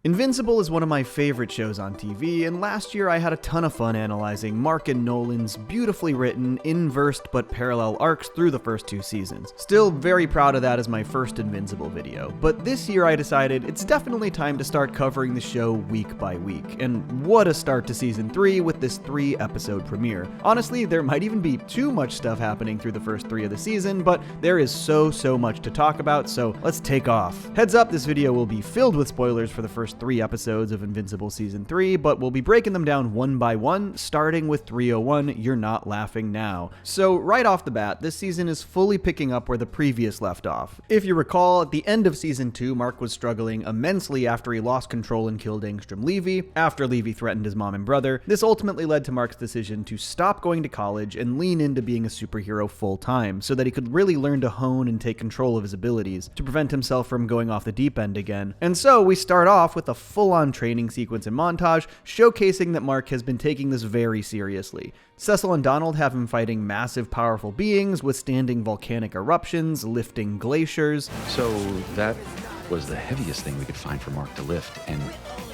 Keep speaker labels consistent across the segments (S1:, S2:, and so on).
S1: Invincible is one of my favorite shows on TV, and last year I had a ton of fun analyzing Mark and Nolan's beautifully written, inversed but parallel arcs through the first 2 seasons. Still very proud of that as my first Invincible video, but this year I decided it's definitely time to start covering the show week by week, and what a start to season 3 with this 3-episode premiere. Honestly, there might even be too much stuff happening through the first 3 of the season, but there is so much to talk about, so let's take off. Heads up, this video will be filled with spoilers for the first 3 episodes of Invincible Season 3, but we'll be breaking them down one by one, starting with 301, You're Not Laughing Now. So right off the bat, this season is fully picking up where the previous left off. If you recall, at the end of Season 2, Mark was struggling immensely after he lost control and killed Angstrom Levy, after Levy threatened his mom and brother. This ultimately led to Mark's decision to stop going to college and lean into being a superhero full-time, so that he could really learn to hone and take control of his abilities, to prevent himself from going off the deep end again. And so we start off with a full-on training sequence and montage, showcasing that Mark has been taking this very seriously. Cecil and Donald have him fighting massive, powerful beings, withstanding volcanic eruptions, lifting glaciers.
S2: So that was the heaviest thing we could find for Mark to lift, and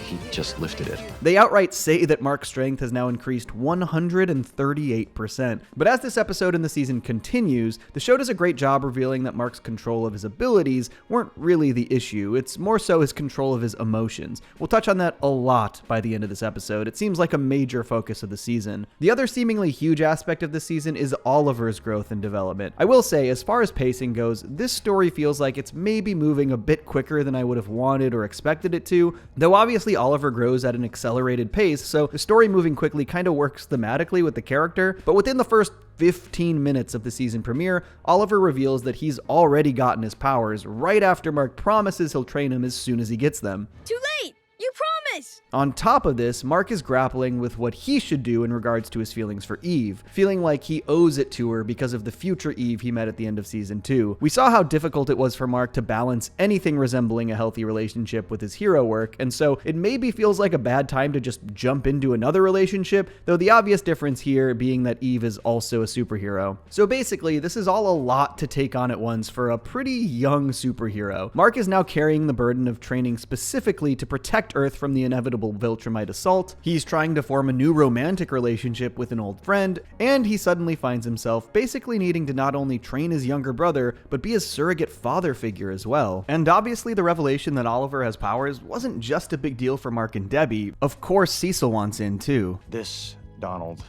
S2: he just lifted it.
S1: They outright say that Mark's strength has now increased 138%. But as this episode in the season continues, the show does a great job revealing that Mark's control of his abilities weren't really the issue. It's more so his control of his emotions. We'll touch on that a lot by the end of this episode. It seems like a major focus of the season. The other seemingly huge aspect of this season is Oliver's growth and development. I will say, as far as pacing goes, this story feels like it's maybe moving a bit quicker than I would have wanted or expected it to, though obviously Oliver grows at an accelerated pace, so the story moving quickly kind of works thematically with the character. But within the first 15 minutes of the season premiere, Oliver reveals that he's already gotten his powers right after Mark promises he'll train him as soon as he gets them.
S3: Too late! You promise!
S1: On top of this, Mark is grappling with what he should do in regards to his feelings for Eve, feeling like he owes it to her because of the future Eve he met at the end of season 2. We saw how difficult it was for Mark to balance anything resembling a healthy relationship with his hero work, and so it maybe feels like a bad time to just jump into another relationship, though the obvious difference here being that Eve is also a superhero. So basically, this is all a lot to take on at once for a pretty young superhero. Mark is now carrying the burden of training specifically to protect Earth from the inevitable Viltrumite assault. He's trying to form a new romantic relationship with an old friend, and he suddenly finds himself basically needing to not only train his younger brother, but be a surrogate father figure as well. And obviously the revelation that Oliver has powers wasn't just a big deal for Mark and Debbie. Of course Cecil wants in too.
S4: This, Donald.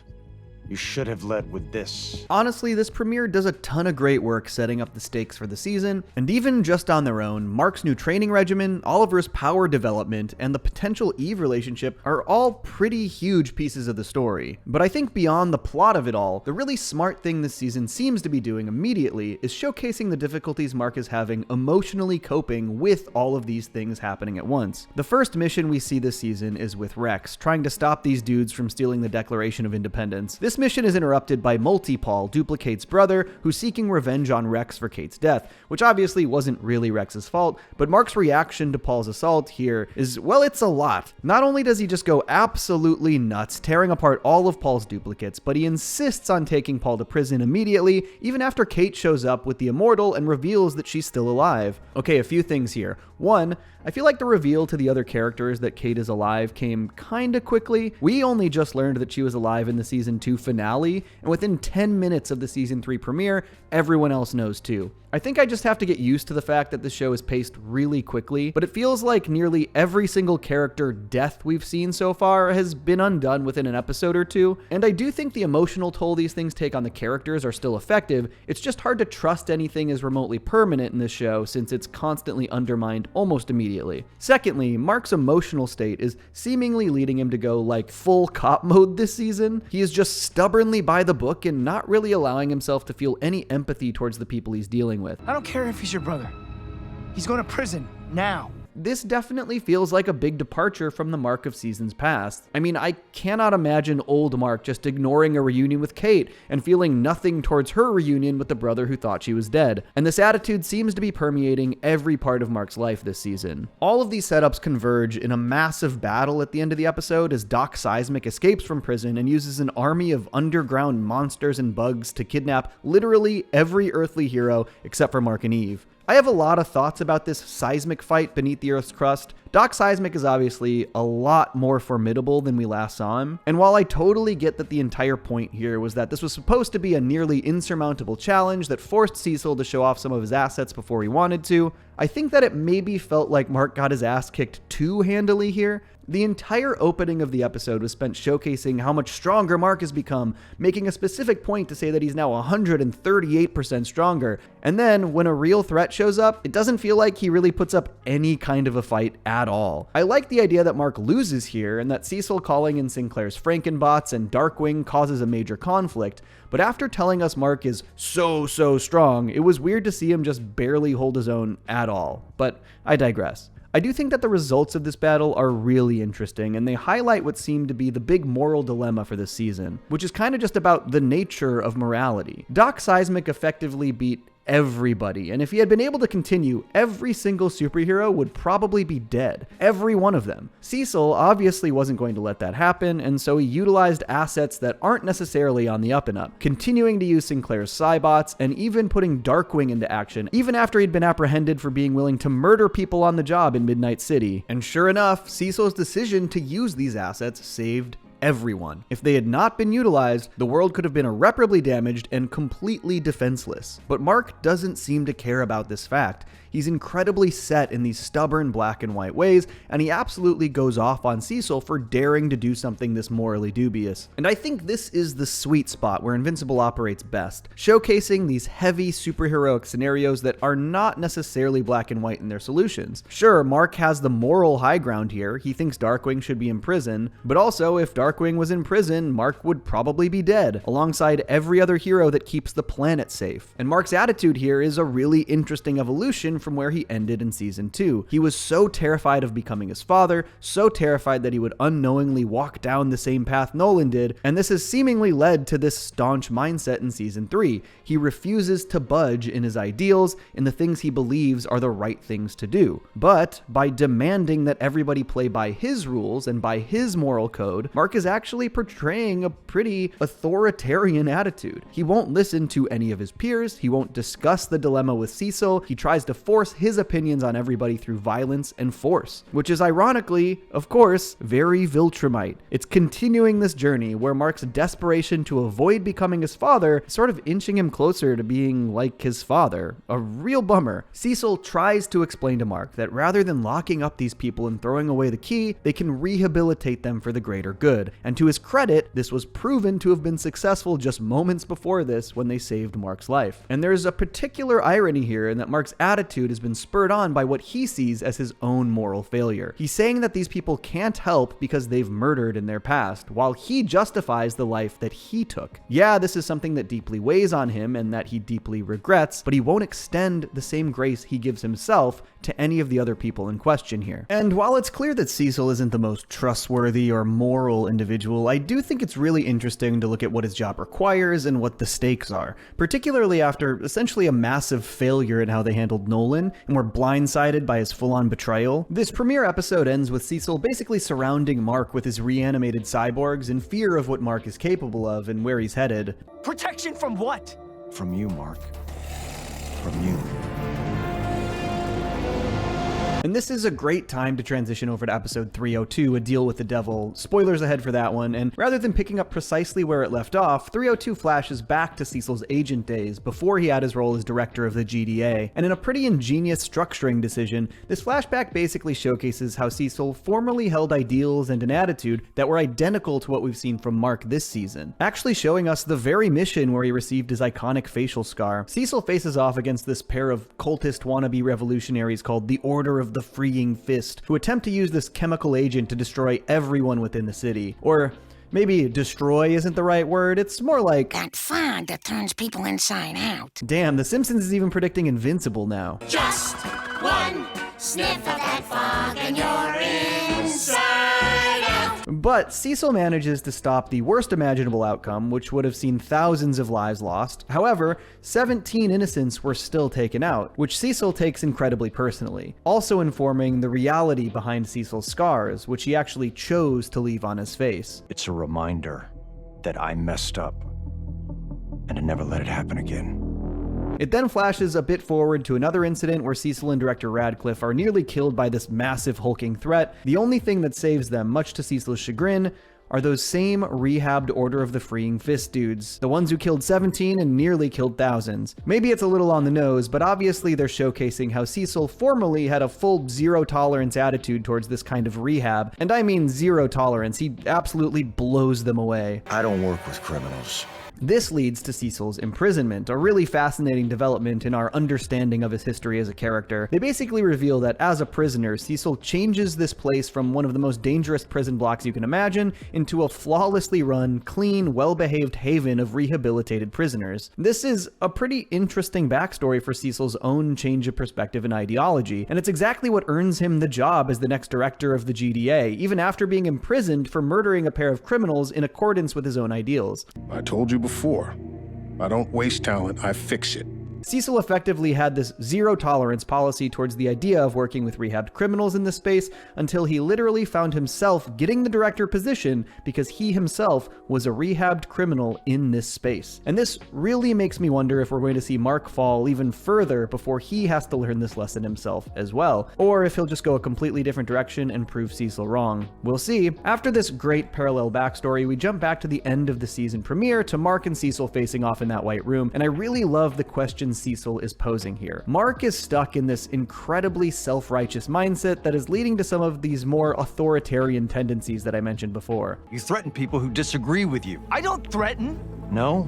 S4: You should have led with this.
S1: Honestly, this premiere does a ton of great work setting up the stakes for the season, and even just on their own, Mark's new training regimen, Oliver's power development, and the potential Eve relationship are all pretty huge pieces of the story. But I think beyond the plot of it all, the really smart thing this season seems to be doing immediately is showcasing the difficulties Mark is having emotionally coping with all of these things happening at once. The first mission we see this season is with Rex, trying to stop these dudes from stealing the Declaration of Independence. This mission is interrupted by Multi-Paul, Duplicate's brother, who's seeking revenge on Rex for Kate's death, which obviously wasn't really Rex's fault, but Mark's reaction to Paul's assault here is, well, it's a lot. Not only does he just go absolutely nuts, tearing apart all of Paul's duplicates, but he insists on taking Paul to prison immediately, even after Kate shows up with the Immortal and reveals that she's still alive. Okay, a few things here. One, I feel like the reveal to the other characters that Kate is alive came kinda quickly. We only just learned that she was alive in the season 2 finale, and within 10 minutes of the season 3 premiere, everyone else knows too. I think I just have to get used to the fact that the show is paced really quickly, but it feels like nearly every single character death we've seen so far has been undone within an episode or two, and I do think the emotional toll these things take on the characters are still effective. It's just hard to trust anything as remotely permanent in this show since it's constantly undermined almost immediately. Secondly, Mark's emotional state is seemingly leading him to go like full cop mode this season. He is just stubbornly by the book and not really allowing himself to feel any empathy towards the people he's dealing with.
S5: I don't care if he's your brother. He's going to prison now.
S1: This definitely feels like a big departure from the Mark of seasons past. I mean, I cannot imagine old Mark just ignoring a reunion with Kate and feeling nothing towards her reunion with the brother who thought she was dead. And this attitude seems to be permeating every part of Mark's life this season. All of these setups converge in a massive battle at the end of the episode as Doc Seismic escapes from prison and uses an army of underground monsters and bugs to kidnap literally every earthly hero except for Mark and Eve. I have a lot of thoughts about this seismic fight beneath the Earth's crust, Doc Seismic is obviously a lot more formidable than we last saw him, and while I totally get that the entire point here was that this was supposed to be a nearly insurmountable challenge that forced Cecil to show off some of his assets before he wanted to, I think that it maybe felt like Mark got his ass kicked too handily here. The entire opening of the episode was spent showcasing how much stronger Mark has become, making a specific point to say that he's now 138% stronger, and then when a real threat shows up, it doesn't feel like he really puts up any kind of a fight at all. I like the idea that Mark loses here, and that Cecil calling in Sinclair's Frankenbots and Darkwing causes a major conflict, but after telling us Mark is so strong, it was weird to see him just barely hold his own at all. But I digress. I do think that the results of this battle are really interesting, and they highlight what seemed to be the big moral dilemma for this season, which is kind of just about the nature of morality. Doc Seismic effectively beat everybody, and if he had been able to continue, every single superhero would probably be dead. Every one of them. Cecil obviously wasn't going to let that happen, and so he utilized assets that aren't necessarily on the up and up, continuing to use Sinclair's Cybots, and even putting Darkwing into action, even after he'd been apprehended for being willing to murder people on the job in Midnight City. And sure enough, Cecil's decision to use these assets saved everyone. If they had not been utilized, the world could have been irreparably damaged and completely defenseless. But Mark doesn't seem to care about this fact. He's incredibly set in these stubborn black and white ways, and he absolutely goes off on Cecil for daring to do something this morally dubious. And I think this is the sweet spot where Invincible operates best, showcasing these heavy superheroic scenarios that are not necessarily black and white in their solutions. Sure, Mark has the moral high ground here. He thinks Darkwing should be in prison, but also if Darkwing was in prison, Mark would probably be dead, alongside every other hero that keeps the planet safe. And Mark's attitude here is a really interesting evolution from where he ended in season 2. He was so terrified of becoming his father, so terrified that he would unknowingly walk down the same path Nolan did, and this has seemingly led to this staunch mindset in season 3. He refuses to budge in his ideals, in the things he believes are the right things to do. But by demanding that everybody play by his rules and by his moral code, Mark is actually portraying a pretty authoritarian attitude. He won't listen to any of his peers, he won't discuss the dilemma with Cecil, he tries to force his opinions on everybody through violence and force, which is ironically, of course, very Viltrumite. It's continuing this journey where Mark's desperation to avoid becoming his father is sort of inching him closer to being like his father. A real bummer. Cecil tries to explain to Mark that rather than locking up these people and throwing away the key, they can rehabilitate them for the greater good. And to his credit, this was proven to have been successful just moments before this when they saved Mark's life. And there's a particular irony here in that Mark's attitude has been spurred on by what he sees as his own moral failure. He's saying that these people can't help because they've murdered in their past, while he justifies the life that he took. Yeah, this is something that deeply weighs on him and that he deeply regrets, but he won't extend the same grace he gives himself to any of the other people in question here. And while it's clear that Cecil isn't the most trustworthy or moral individual, I do think it's really interesting to look at what his job requires and what the stakes are, particularly after essentially a massive failure in how they handled Nolan and were blindsided by his full-on betrayal. This premiere episode ends with Cecil basically surrounding Mark with his reanimated cyborgs in fear of what Mark is capable of and where he's headed.
S5: Protection from what?
S4: From you, Mark. From you.
S1: And this is a great time to transition over to episode 302, A Deal with the Devil. Spoilers ahead for that one, and rather than picking up precisely where it left off, 302 flashes back to Cecil's agent days before he had his role as director of the GDA. And in a pretty ingenious structuring decision, this flashback basically showcases how Cecil formerly held ideals and an attitude that were identical to what we've seen from Mark this season, actually showing us the very mission where he received his iconic facial scar. Cecil faces off against this pair of cultist wannabe revolutionaries called the Order of the Freeing Fist, who attempt to use this chemical agent to destroy everyone within the city. Or maybe destroy isn't the right word, it's more like
S3: that fog that turns people inside out.
S1: Damn, The Simpsons is even predicting Invincible now.
S3: Just one sniff of that fog and you're inside out.
S1: But Cecil manages to stop the worst imaginable outcome, which would have seen thousands of lives lost. However, 17 innocents were still taken out, which Cecil takes incredibly personally, also informing the reality behind Cecil's scars, which he actually chose to leave on his face.
S4: It's a reminder that I messed up and to never let it happen again.
S1: It then flashes a bit forward to another incident where Cecil and Director Radcliffe are nearly killed by this massive hulking threat. The only thing that saves them, much to Cecil's chagrin, are those same rehabbed Order of the Freeing Fist dudes, the ones who killed 17 and nearly killed thousands. Maybe it's a little on the nose, but obviously they're showcasing how Cecil formerly had a full zero-tolerance attitude towards this kind of rehab, and I mean zero tolerance. He absolutely blows them away.
S6: I don't work with criminals.
S1: This leads to Cecil's imprisonment, a really fascinating development in our understanding of his history as a character. They basically reveal that as a prisoner, Cecil changes this place from one of the most dangerous prison blocks you can imagine into a flawlessly run, clean, well-behaved haven of rehabilitated prisoners. This is a pretty interesting backstory for Cecil's own change of perspective and ideology, and it's exactly what earns him the job as the next director of the GDA, even after being imprisoned for murdering a pair of criminals in accordance with his own ideals.
S7: I told you before, I don't waste talent, I fix it.
S1: Cecil effectively had this zero-tolerance policy towards the idea of working with rehabbed criminals in this space until he literally found himself getting the director position because he himself was a rehabbed criminal in this space. And this really makes me wonder if we're going to see Mark fall even further before he has to learn this lesson himself as well, or if he'll just go a completely different direction and prove Cecil wrong. We'll see. After this great parallel backstory, we jump back to the end of the season premiere to Mark and Cecil facing off in that white room, and I really love the question Cecil is posing here. Mark is stuck in this incredibly self-righteous mindset that is leading to some of these more authoritarian tendencies that I mentioned before.
S5: You threaten people who disagree with you.
S8: I don't threaten.
S5: No?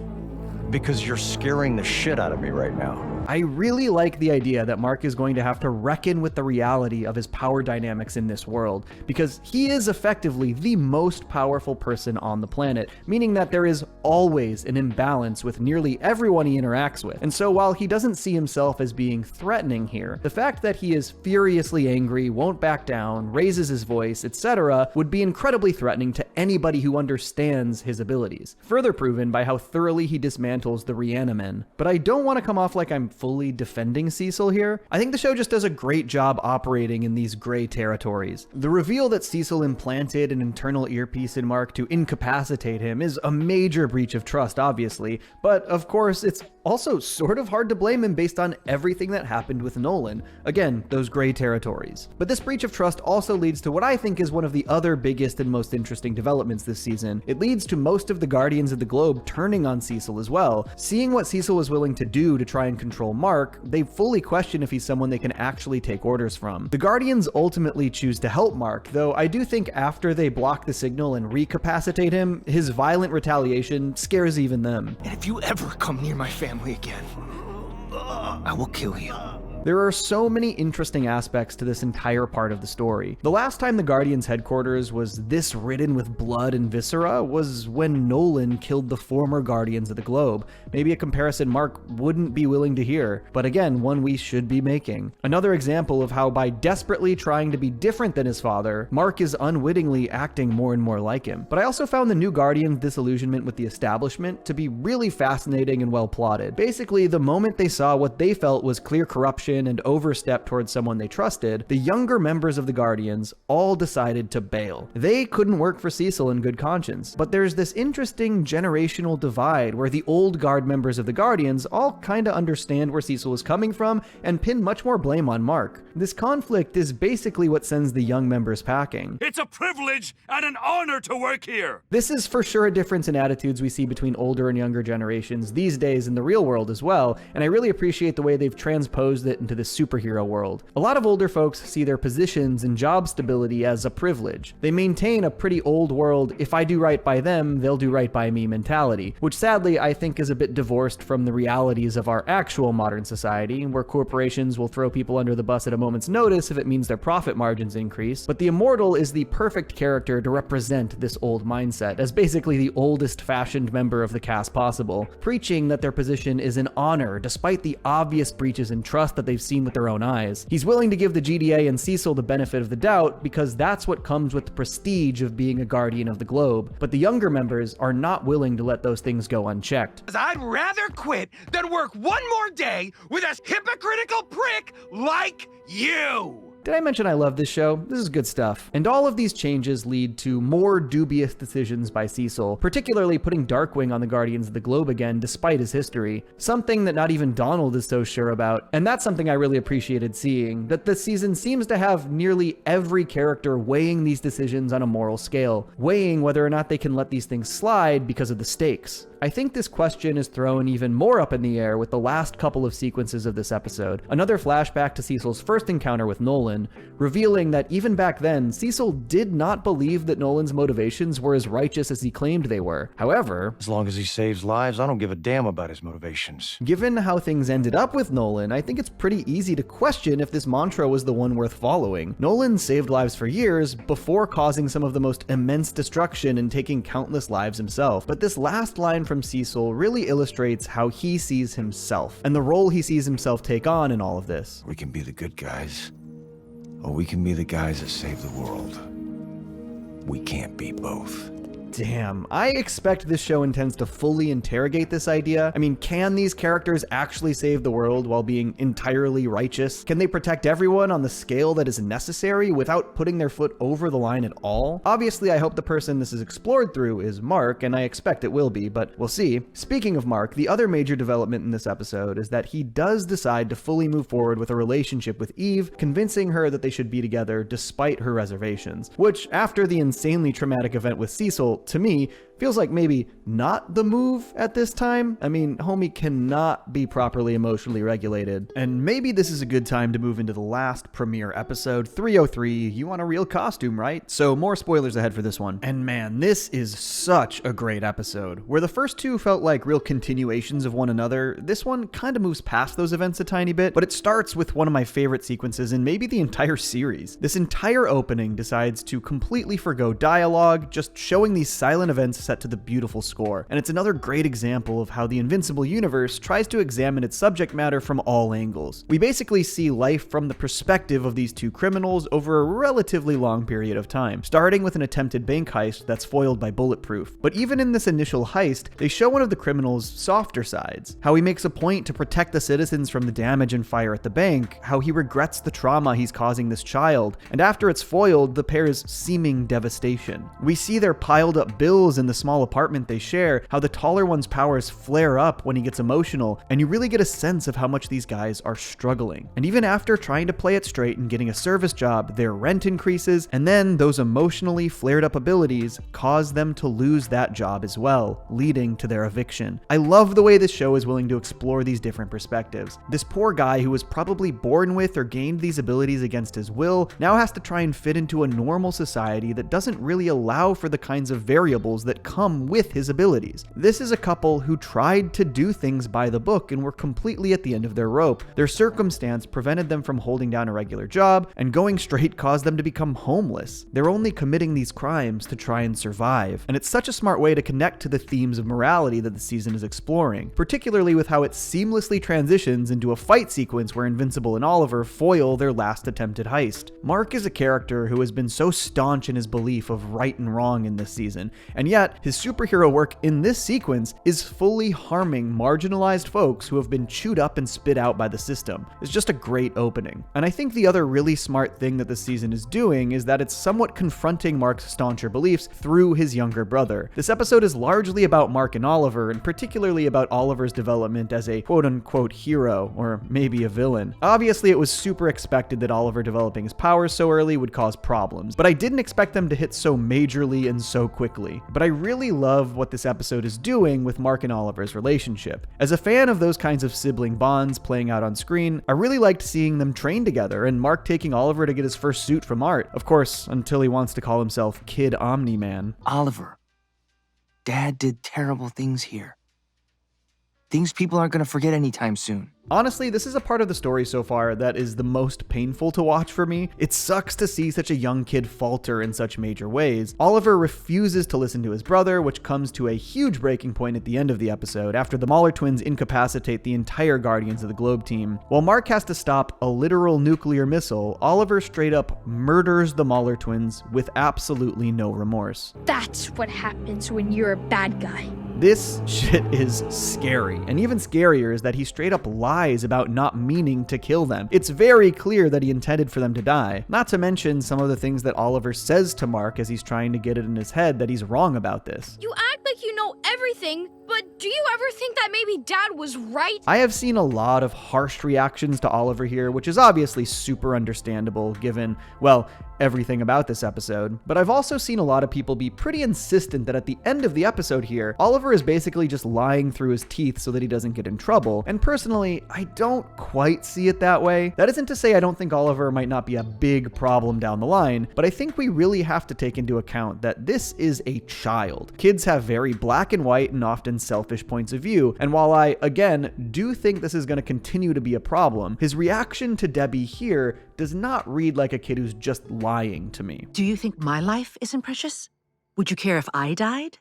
S5: Because you're scaring the shit out of me right now.
S1: I really like the idea that Mark is going to have to reckon with the reality of his power dynamics in this world, because he is effectively the most powerful person on the planet, meaning that there is always an imbalance with nearly everyone he interacts with. And so while he doesn't see himself as being threatening here, the fact that he is furiously angry, won't back down, raises his voice, etc., would be incredibly threatening to anybody who understands his abilities, further proven by how thoroughly he dismantles the Reanimen. But I don't want to come off like I'm fully defending Cecil here. I think the show just does a great job operating in these gray territories. The reveal that Cecil implanted an internal earpiece in Mark to incapacitate him is a major breach of trust, obviously, but of course it's also sort of hard to blame him based on everything that happened with Nolan. Again, those gray territories. But this breach of trust also leads to what I think is one of the other biggest and most interesting developments this season. It leads to most of the Guardians of the Globe turning on Cecil as well. Seeing what Cecil was willing to do to try and control Mark, they fully question if he's someone they can actually take orders from. The Guardians ultimately choose to help Mark, though I do think after they block the signal and recapacitate him, his violent retaliation scares even them.
S8: And if you ever come near my family again, I will kill you.
S1: There are so many interesting aspects to this entire part of the story. The last time the Guardians' headquarters was this ridden with blood and viscera was when Nolan killed the former Guardians of the Globe. Maybe a comparison Mark wouldn't be willing to hear, but again, one we should be making. Another example of how by desperately trying to be different than his father, Mark is unwittingly acting more and more like him. But I also found the new Guardians' disillusionment with the establishment to be really fascinating and well plotted. Basically, the moment they saw what they felt was clear corruption and overstep towards someone they trusted, the younger members of the Guardians all decided to bail. They couldn't work for Cecil in good conscience. But there's this interesting generational divide where the old guard members of the Guardians all kinda understand where Cecil is coming from and pin much more blame on Mark. This conflict is basically what sends the young members packing.
S9: It's a privilege and an honor to work here!
S1: This is for sure a difference in attitudes we see between older and younger generations these days in the real world as well, and I really appreciate the way they've transposed it into this superhero world. A lot of older folks see their positions and job stability as a privilege. They maintain a pretty old world, if I do right by them, they'll do right by me mentality, which sadly I think is a bit divorced from the realities of our actual modern society, where corporations will throw people under the bus at a moment's notice if it means their profit margins increase. But the Immortal is the perfect character to represent this old mindset, as basically the oldest fashioned member of the cast possible, preaching that their position is an honor despite the obvious breaches in trust that they've seen with their own eyes. He's willing to give the GDA and Cecil the benefit of the doubt because that's what comes with the prestige of being a Guardian of the Globe, but the younger members are not willing to let those things go unchecked.
S8: I'd rather quit than work one more day with a hypocritical prick like you!
S1: Did I mention I love this show? This is good stuff. And all of these changes lead to more dubious decisions by Cecil, particularly putting Darkwing on the Guardians of the Globe again despite his history. Something that not even Donald is so sure about. And that's something I really appreciated seeing, that this season seems to have nearly every character weighing these decisions on a moral scale, weighing whether or not they can let these things slide because of the stakes. I think this question is thrown even more up in the air with the last couple of sequences of this episode. Another flashback to Cecil's first encounter with Nolan, revealing that even back then, Cecil did not believe that Nolan's motivations were as righteous as he claimed they were. However,
S4: As long as he saves lives, I don't give a damn about his motivations.
S1: given how things ended up with Nolan, I think it's pretty easy to question if this mantra was the one worth following. Nolan saved lives for years before causing some of the most immense destruction and taking countless lives himself. But this last line from Cecil really illustrates how he sees himself and the role he sees himself take on in all of this.
S4: We can be the good guys, or we can be the guys that save the world. We can't be both.
S1: Damn, I expect this show intends to fully interrogate this idea. I mean, can these characters actually save the world while being entirely righteous? Can they protect everyone on the scale that is necessary without putting their foot over the line at all? Obviously, I hope the person this is explored through is Mark, and I expect it will be, but we'll see. Speaking of Mark, the other major development in this episode is that he does decide to fully move forward with a relationship with Eve, convincing her that they should be together despite her reservations, which, after the insanely traumatic event with Cecil, to me, feels like maybe not the move at this time. I mean, homie cannot be properly emotionally regulated. And maybe this is a good time to move into the last premiere episode, 303. You want a real costume, right? So more spoilers ahead for this one. And man, this is such a great episode. Where the first two felt like real continuations of one another, this one kind of moves past those events a tiny bit, but it starts with one of my favorite sequences in maybe the entire series. This entire opening decides to completely forgo dialogue, just showing these silent events set to the beautiful score. And it's another great example of how the Invincible universe tries to examine its subject matter from all angles. We basically see life from the perspective of these two criminals over a relatively long period of time, starting with an attempted bank heist that's foiled by Bulletproof. But even in this initial heist, they show one of the criminals' softer sides, how he makes a point to protect the citizens from the damage and fire at the bank, how he regrets the trauma he's causing this child, and after it's foiled, the pair's seeming devastation. We see their piled up bills in the small apartment they share, how the taller one's powers flare up when he gets emotional, and you really get a sense of how much these guys are struggling. And even after trying to play it straight and getting a service job, their rent increases, and then those emotionally flared up abilities cause them to lose that job as well, leading to their eviction. I love the way this show is willing to explore these different perspectives. This poor guy who was probably born with or gained these abilities against his will now has to try and fit into a normal society that doesn't really allow for the kinds of variables that come with his abilities. This is a couple who tried to do things by the book and were completely at the end of their rope. Their circumstance prevented them from holding down a regular job, and going straight caused them to become homeless. They're only committing these crimes to try and survive. And it's such a smart way to connect to the themes of morality that the season is exploring, particularly with how it seamlessly transitions into a fight sequence where Invincible and Oliver foil their last attempted heist. Mark is a character who has been so staunch in his belief of right and wrong in this season, and yet his superhero work in this sequence is fully harming marginalized folks who have been chewed up and spit out by the system. It's just a great opening. And I think the other really smart thing that this season is doing is that it's somewhat confronting Mark's stauncher beliefs through his younger brother. This episode is largely about Mark and Oliver, and particularly about Oliver's development as a quote-unquote hero, or maybe a villain. Obviously, it was super expected that Oliver developing his powers so early would cause problems, but I didn't expect them to hit so majorly and so quickly. But I really love what this episode is doing with Mark and Oliver's relationship. As a fan of those kinds of sibling bonds playing out on screen, I really liked seeing them train together and Mark taking Oliver to get his first suit from Art. Of course, until he wants to call himself Kid Omni-Man.
S8: Oliver, Dad did terrible things here. Things people aren't gonna forget anytime soon.
S1: Honestly, this is a part of the story so far that is the most painful to watch for me. It sucks to see such a young kid falter in such major ways. Oliver refuses to listen to his brother, which comes to a huge breaking point at the end of the episode after the Mauler twins incapacitate the entire Guardians of the Globe team. While Mark has to stop a literal nuclear missile, Oliver straight up murders the Mauler twins with absolutely no remorse.
S6: That's what happens when you're a bad guy.
S1: This shit is scary. And even scarier is that he straight up lies about not meaning to kill them. It's very clear that he intended for them to die. Not to mention some of the things that Oliver says to Mark as he's trying to get it in his head that he's wrong about this.
S6: You act like you know everything, but do you ever think that maybe Dad was right?
S1: I have seen a lot of harsh reactions to Oliver here, which is obviously super understandable given, well, everything about this episode. But I've also seen a lot of people be pretty insistent that at the end of the episode here, Oliver is basically just lying through his teeth so that he doesn't get in trouble. And personally, I don't quite see it that way. That isn't to say I don't think Oliver might not be a big problem down the line, but I think we really have to take into account that this is a child. Kids have very black and white and often selfish points of view, and while I, again, do think this is going to continue to be a problem, his reaction to Debbie here does not read like a kid who's just lying to me.
S10: Do you think my life isn't precious? Would you care if I died?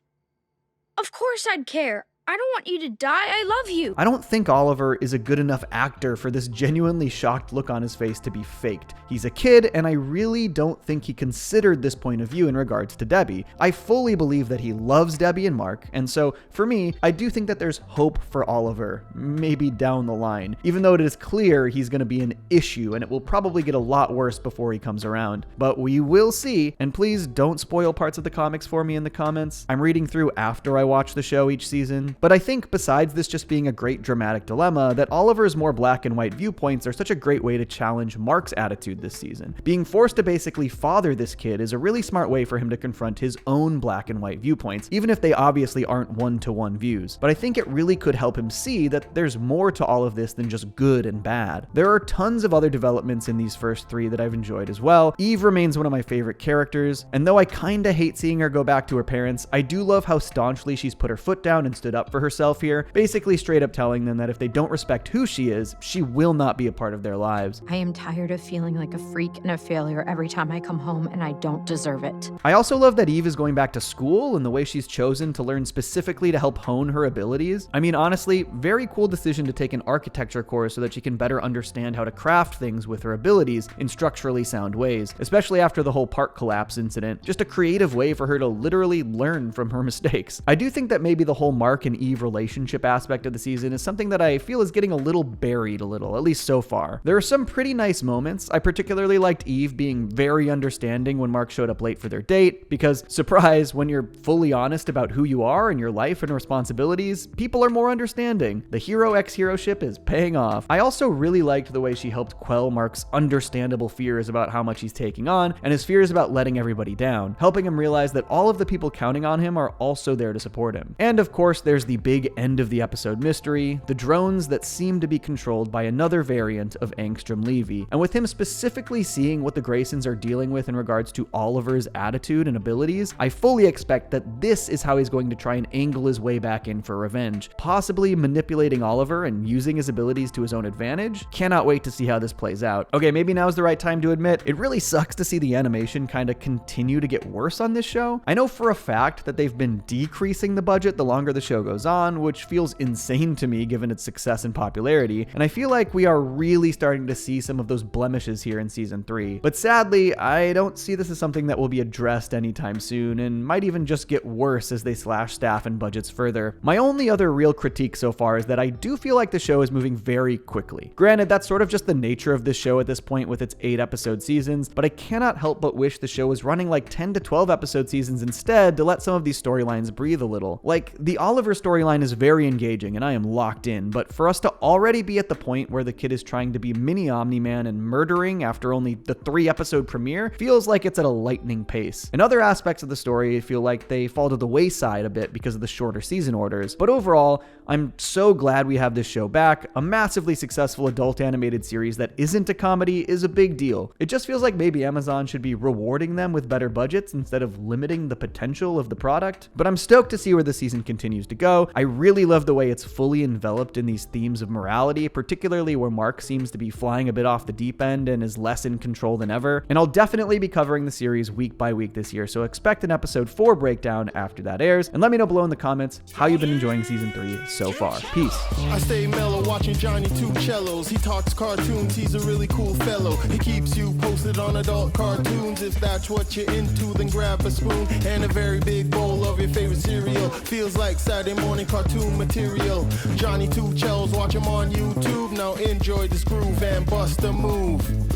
S6: Of course I'd care. I don't want you to die. I love you.
S1: I don't think Oliver is a good enough actor for this genuinely shocked look on his face to be faked. He's a kid, and I really don't think he considered this point of view in regards to Debbie. I fully believe that he loves Debbie and Mark, and so for me, I do think that there's hope for Oliver, maybe down the line, even though it is clear he's going to be an issue, and it will probably get a lot worse before he comes around. But we will see, and please don't spoil parts of the comics for me in the comments. I'm reading through after I watch the show each season. But I think besides this just being a great dramatic dilemma, that Oliver's more black and white viewpoints are such a great way to challenge Mark's attitude this season. Being forced to basically father this kid is a really smart way for him to confront his own black and white viewpoints, even if they obviously aren't one-to-one views. But I think it really could help him see that there's more to all of this than just good and bad. There are tons of other developments in these first three that I've enjoyed as well. Eve remains one of my favorite characters, and though I kinda hate seeing her go back to her parents, I do love how staunchly she's put her foot down and stood up for herself here, basically straight up telling them that if they don't respect who she is, she will not be a part of their lives.
S11: I am tired of feeling like a freak and a failure every time I come home, and I don't deserve it.
S1: I also love that Eve is going back to school and the way she's chosen to learn specifically to help hone her abilities. I mean, honestly, very cool decision to take an architecture course so that she can better understand how to craft things with her abilities in structurally sound ways, especially after the whole park collapse incident. Just a creative way for her to literally learn from her mistakes. I do think that maybe the whole Mark and Eve relationship aspect of the season is something that I feel is getting a little buried at least so far. There are some pretty nice moments. I particularly liked Eve being very understanding when Mark showed up late for their date, because surprise, when you're fully honest about who you are and your life and responsibilities, people are more understanding. The hero ex-hero ship is paying off. I also really liked the way she helped quell Mark's understandable fears about how much he's taking on and his fears about letting everybody down, helping him realize that all of the people counting on him are also there to support him. And of course, there's the big end of the episode mystery, the drones that seem to be controlled by another variant of Angstrom Levy. And with him specifically seeing what the Graysons are dealing with in regards to Oliver's attitude and abilities, I fully expect that this is how he's going to try and angle his way back in for revenge, possibly manipulating Oliver and using his abilities to his own advantage. Cannot wait to see how this plays out. Okay, maybe now's the right time to admit, it really sucks to see the animation kind of continue to get worse on this show. I know for a fact that they've been decreasing the budget the longer the show goes on, which feels insane to me given its success and popularity, and I feel like we are really starting to see some of those blemishes here in season 3. But sadly, I don't see this as something that will be addressed anytime soon, and might even just get worse as they slash staff and budgets further. My only other real critique so far is that I do feel like the show is moving very quickly. Granted, that's sort of just the nature of this show at this point with its 8-episode seasons, but I cannot help but wish the show was running like 10 to 12 episode seasons instead to let some of these storylines breathe a little. Like, the Oliver storyline is very engaging and I am locked in, but for us to already be at the point where the kid is trying to be mini Omni-Man and murdering after only the 3-episode premiere feels like it's at a lightning pace. And other aspects of the story feel like they fall to the wayside a bit because of the shorter season orders, but overall, I'm so glad we have this show back. A massively successful adult animated series that isn't a comedy is a big deal. It just feels like maybe Amazon should be rewarding them with better budgets instead of limiting the potential of the product. But I'm stoked to see where the season continues to go. I really love the way it's fully enveloped in these themes of morality, particularly where Mark seems to be flying a bit off the deep end and is less in control than ever. And I'll definitely be covering the series week by week this year, so expect an episode 4 breakdown after that airs. And let me know below in the comments how you've been enjoying season 3 so far. Peace.
S12: I stay mellow watching Johnny two cellos. He talks cartoons, he's a really cool fellow. He keeps you posted on adult cartoons. If that's what you're into, then grab a spoon and a very big bowl of your favorite cereal. Feels like Saturday morning cartoon material. Johnny Two Cellos, watch him on YouTube. Now enjoy this groove and bust a move.